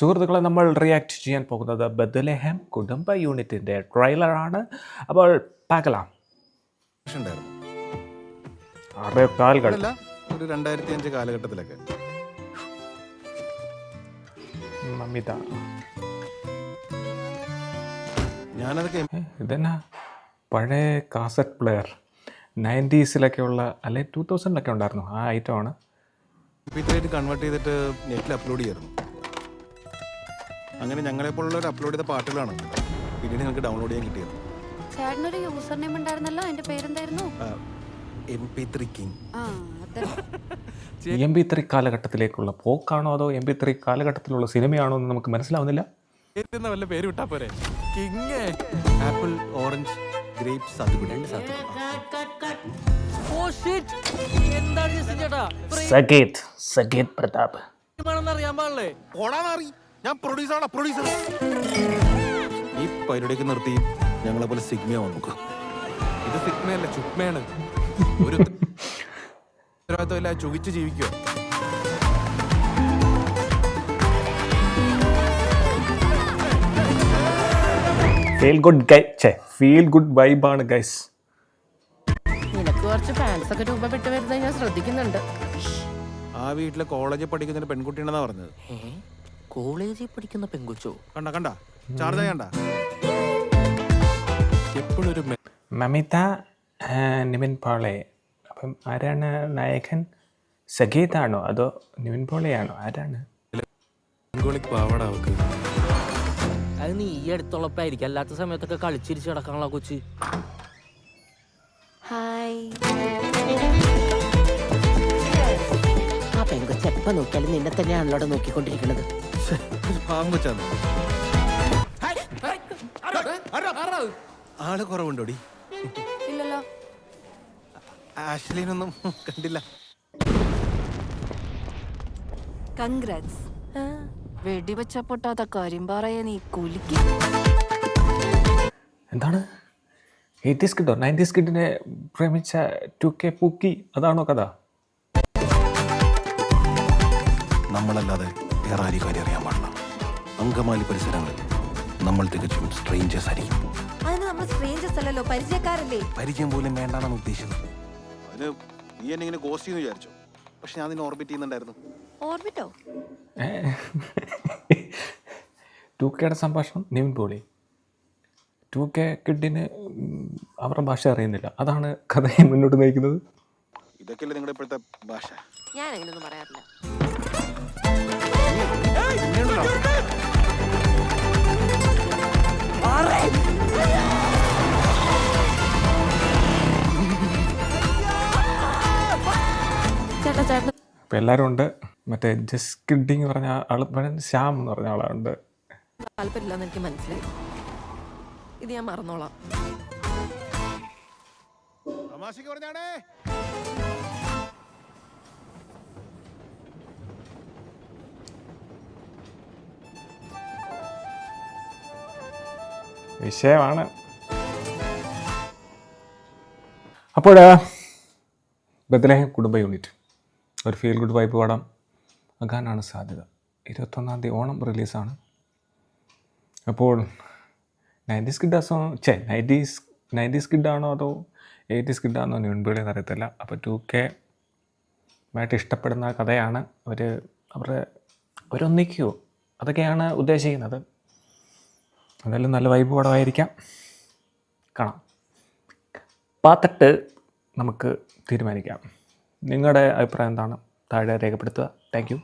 സുഹൃത്തുക്കളെ, നമ്മൾ റിയാക്ട് ചെയ്യാൻ പോകുന്നത് ബത്ലഹേം കുടുംബ യൂണിറ്റിൻ്റെ ട്രെയിലറാണ്. അപ്പോൾ പാകലാം. ഉണ്ടായിരുന്നു 6.25 അല്ല, ഒരു 2005 കാലഘട്ടത്തിലൊക്കെ മമിത. ഞാനതൊക്കെ ഇതെന്നാ പഴയ കാസറ്റ് പ്ലെയർ 90s ഉള്ള അല്ലെ 2000 ഉണ്ടായിരുന്നു ആ ഐറ്റമാണ്. MP3 കൺവേർട്ട് ചെയ്തിട്ട് നെറ്റിൽ അപ്ലോഡ് ചെയ്യായിരുന്നു. അങ്ങനെ ഞങ്ങളെപ്പോലുള്ളവർ അപ്ലോഡ് ചെയ്ത പാട്ടുകളാണ് പിന്നീട് ഞങ്ങൾക്ക് ഡൗൺലോഡ് ചെയ്യാൻ കിട്ടിയത്. ചേട്ടനൊരു യൂസർ നെയിം ഉണ്ടായിരുന്നല്ലോ, അതിന്റെ പേരെന്തായിരുന്നു? MP3 king. MP3 കാലഘട്ടത്തിലേക്കുള്ള പോക്കാണോ അതോ MP3 കാലഘട്ടത്തിലുള്ള സിനിമയാണോ എന്ന് നമുക്ക് മനസ്സിലാവുന്നില്ല. വല്ല പേര് വിട്ടാ പോരെ. King, apple, orange, grapes, Sageeth Prathap. ഞാൻ പ്രൊഡ്യൂസറാണ്, പ്രൊഡ്യൂസർ. ഈ പരിപാടിയൊക്കെ നിർത്തി ഞങ്ങളെ പോലെ സിഗ്മയാവാൻ നോക്കുക. ഇത് സിഗ്മയല്ല, ചുഗ്മയാണ്. ഒരു ഉത്തരവാദിത്തമില്ല, ചുകിച്ച് ജീവിക്കുക. ഫീൽ ഗുഡ് വൈബാണ് ഗൈസ്. നിനക്ക് കുറച്ച് ഫാൻസ് ഒക്കെ രൂപപ്പെട്ട് വരുന്നത് ഞാൻ ശ്രദ്ധിക്കുന്നുണ്ട്. ആ വീട്ടിലെ കോളേജിൽ പഠിക്കുന്ന പെൺകുട്ടിയാണെന്നാ പറഞ്ഞത്. കോളേജിൽ പഠിക്കുന്ന പെൺകുച്ചോ? കണ്ട ചാർജ് ചെയ്യണ്ട. എപ്പോഴൊരു മമിത, നിവിൻ പോളെ. അപ്പം ആരാണ് നായകൻ? സഗീതാണോ അതോ നിവിൻ പോളെയാണോ? ആരാണ്? പാവടാവക്ക് അത് നീ ഈ അടുത്തുള്ളപ്പായിരിക്കും, അല്ലാത്ത സമയത്തൊക്കെ കളിച്ചിരിച്ച് കിടക്കാനുള്ള കൊച്ച്. ആ പെൺകൊച്ച് എപ്പം നോക്കിയാലും നിന്നെ തന്നെയാണല്ലോ നോക്കിക്കൊണ്ടിരിക്കുന്നത്. ആള് കുറവുണ്ടോടി? ഇല്ലല്ലോ. ആഷ്ലിനൊന്നും കണ്ടില്ല. കൺഗ്രാറ്റ്സ്. വെടിവെച്ച പൊട്ടാത്ത കാര്യം പറയാ നീ കുലിക്ക്. എന്താണ് 80s കിഡോ 90s കിഡിനെ പ്രേമിച്ച 2K പൂക്കി? അതാണോ കഥ? നമ്മളല്ലാതെ വേറെ ആരും കാര്യം അറിയാൻ പാടില്ല. അങ്കമാലി പരിസരങ്ങളിൽ നമ്മൾ തികച്ചും സ്ട്രേഞ്ചേഴ്സ് ആയിരിക്കും. അതിന് നമ്മൾ സ്ട്രേഞ്ചേഴ്സ് അല്ലല്ലോ, പരിചയക്കാരല്ലേ. പരിചയം പോലും വേണ്ടാന്നാണ് ഉദ്ദേശിച്ചത്. അതിന് നീ എന്നെ ഇങ്ങനെ ഗോസ്റ്റ് ചെയ്യുന്നു വിചാരിച്ചു, പക്ഷെ ഞാൻ നിന്നെ ഓർബിറ്റ് ചെയ്യുന്നുണ്ടായിരുന്നു. ഓർബിറ്റോ? 2Kയുടെ സംഭാഷണം നിവിൻ പോളി. 2K കിഡിന് അവരുടെ ഭാഷ അറിയുന്നില്ല, അതാണ് കഥയെ മുന്നോട്ട് നയിക്കുന്നത്. ഇതൊക്കെയല്ലേ നിങ്ങളുടെ ഇപ്പോഴത്തെ ഭാഷ? ഞാൻ അങ്ങനെയൊന്നും പറയാറില്ല. ചേട്ടാ ചേട്ടൻ അപ്പം എല്ലാവരും ഉണ്ട്. മറ്റേ ജസ്റ്റ് കിഡിങ് പറഞ്ഞ ആൾ, ശ്യാം എന്ന് പറഞ്ഞ ആളുണ്ട്. താല്പര്യമില്ലെന്ന് എനിക്ക് മനസ്സിലായി. ഇത് ഞാൻ മറന്നോളാം. വിഷയമാണ്. അപ്പോൾ ബത്ലഹേം കുടുംബ യൂണിറ്റ് ഒരു ഫീൽ ഗുഡ് വൈബ് പടം ആകാനാണ് സാധ്യത. 21-ാം തീയതി ഓണം റിലീസാണ്. അപ്പോൾ 90s കിഡാസോ 90s കിഡാണോ അതോ 80s കിഡാണോ നിവിൻപോളിയെന്ന് അറിയത്തില്ല. അപ്പോൾ 2K ആയിട്ട് ഇഷ്ടപ്പെടുന്ന കഥയാണ്. അവരൊന്നിക്കുമോ അതൊക്കെയാണ് ഉദ്ദേശിക്കുന്നത്. എന്തായാലും നല്ല വൈബ് പടമായിരിക്കാം, കാണാം. പാത്തിട്ട് നമുക്ക് തീരുമാനിക്കാം. നിങ്ങളുടെ അഭിപ്രായം എന്താണ്? താഴെ രേഖപ്പെടുത്തുക. Thank you.